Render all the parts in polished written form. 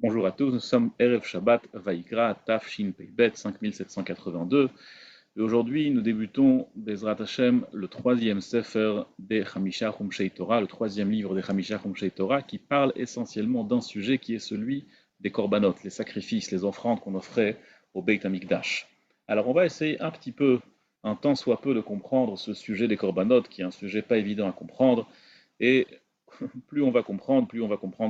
Bonjour à tous, nous sommes Erev Shabbat Vaikra Taf Shin Peibet 5782 et aujourd'hui nous débutons Bezrat Hashem le troisième Sefer des Chamisha Chumshei Torah, le troisième livre des Chamisha Chumshei Torah qui parle essentiellement d'un sujet qui est celui des korbanot, les sacrifices, les offrandes qu'on offrait au Beit HaMikdash. Alors on va essayer un petit peu, un tant soit peu, de comprendre ce sujet des korbanot qui est un sujet pas évident à comprendre et plus on va comprendre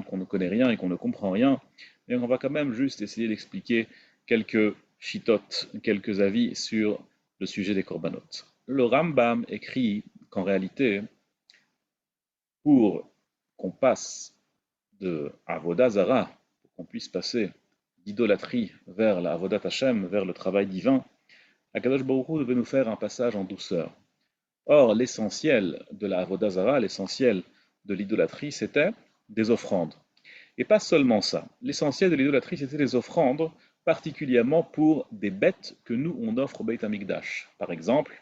qu'on ne connaît rien et qu'on ne comprend rien, et on va quand même juste essayer d'expliquer quelques chitotes, quelques avis sur le sujet des korbanot. Le Rambam écrit qu'en réalité, pour qu'on passe de Avodah Zara, pour qu'on puisse passer d'idolâtrie vers la Avodat Hashem, vers le travail divin, Akadosh Baruch Hu devait nous faire un passage en douceur. Or, l'essentiel de la Avodah Zara, l'essentiel de l'idolâtrie, c'était des offrandes. Et pas seulement ça. L'essentiel de l'idolâtrie, c'était les offrandes, particulièrement pour des bêtes que nous, on offre au Beit HaMikdash. Par exemple,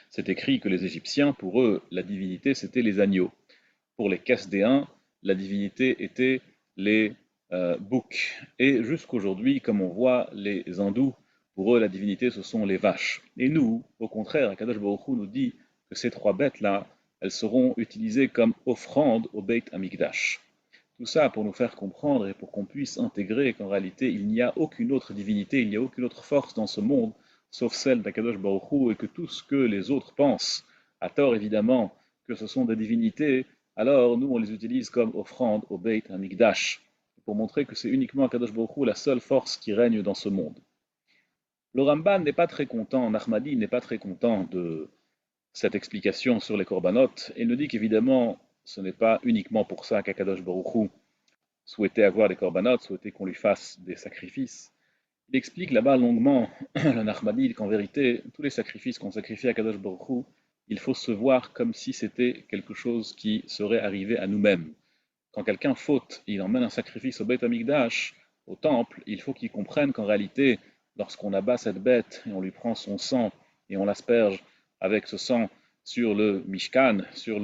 c'est écrit que les Égyptiens, pour eux, la divinité, c'était les agneaux. Pour les Chasdéens, la divinité était les boucs. Et jusqu'aujourd'hui, comme on voit, les hindous, pour eux, la divinité, ce sont les vaches. Et nous, au contraire, Akadosh Baruch Hu nous dit que ces trois bêtes-là, elles seront utilisées comme offrandes au Beit HaMikdash. Tout ça pour nous faire comprendre et pour qu'on puisse intégrer qu'en réalité, il n'y a aucune autre divinité, il n'y a aucune autre force dans ce monde, sauf celle d'Akadosh Baruch Hu, et que tout ce que les autres pensent, à tort évidemment, que ce sont des divinités, alors nous on les utilise comme offrande au Beit HaMikdash, pour montrer que c'est uniquement Akadosh Baruch Hu la seule force qui règne dans ce monde. Le Ramban n'est pas très content, Nachmadi n'est pas très content de cette explication sur les korbanot, et nous dit qu'évidemment, ce n'est pas uniquement pour ça qu'Akadosh Baruch Hu souhaitait avoir des korbanot, souhaitait qu'on lui fasse des sacrifices. Il explique là-bas longuement, le Nachmadi, qu'en vérité, tous les sacrifices qu'on sacrifie à Kadosh Baruch Hu, il faut se voir comme si c'était quelque chose qui serait arrivé à nous-mêmes. Quand quelqu'un faute, il emmène un sacrifice au Beit HaMikdash, au temple, il faut qu'il comprenne qu'en réalité, lorsqu'on abat cette bête et on lui prend son sang et on l'asperge avec ce sang sur le Mishkan, sur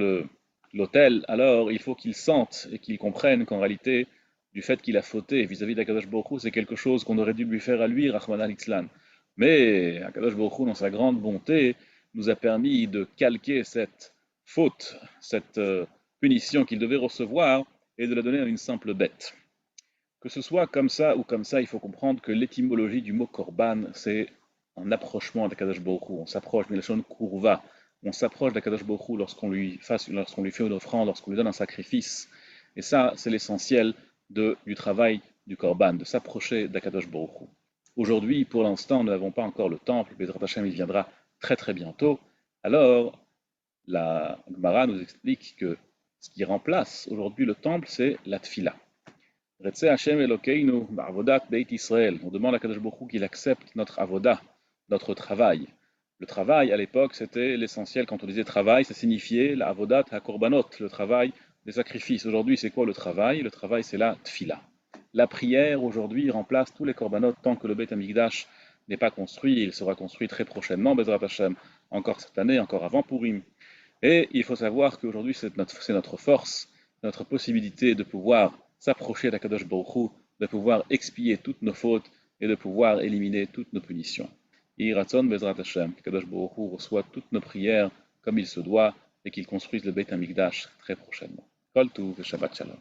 l'autel, alors il faut qu'il sente et qu'il comprenne qu'en réalité, du fait qu'il a fauté vis-à-vis d'Akadosh Baruch Hu, c'est quelque chose qu'on aurait dû lui faire à lui, Rahman al-Islan. Mais Akadosh Baruch Hu, dans sa grande bonté, nous a permis de calquer cette faute, cette punition qu'il devait recevoir, et de la donner à une simple bête. Que ce soit comme ça ou comme ça, il faut comprendre que l'étymologie du mot korban, c'est un approchement d'Akadosh Baruch Hu. On s'approche, Milachon Kurva, on s'approche d'Akadosh Baruch Hu lorsqu'on lui fait une offrande, lorsqu'on lui donne un sacrifice. Et ça, c'est l'essentiel du travail du korban, de s'approcher d'Akadosh Baruch Hu. Aujourd'hui, pour l'instant, nous n'avons pas encore le temple, Bezrat Hashem, il viendra très très bientôt. Alors, la Gemara nous explique que ce qui remplace aujourd'hui le temple, c'est la tfila. Retze Hashem Elokeinu ba'avodat Beit Israël. On demande à Kadosh Baruch Hu qu'il accepte notre avodah, notre travail. Le travail, à l'époque, c'était l'essentiel. Quand on disait travail, ça signifiait la avodat ha-korbanot, le travail des sacrifices. Aujourd'hui, c'est quoi le travail? Le travail, c'est la tfila. La prière, aujourd'hui, remplace tous les korbanot tant que le Beit HaMikdash n'est pas construit. Il sera construit très prochainement, Bezrat Hashem, encore cette année, encore avant Purim. Et il faut savoir qu'aujourd'hui, c'est notre force, notre possibilité de pouvoir s'approcher d'Akadosh Baruch Hu, de pouvoir expier toutes nos fautes et de pouvoir éliminer toutes nos punitions. Yiratzon Bezrat Hashem, qu'Akadosh Baruch Hu reçoit toutes nos prières comme il se doit et qu'il construise le Beit HaMikdash très prochainement. Kol Tuv et Shabbat Shalom.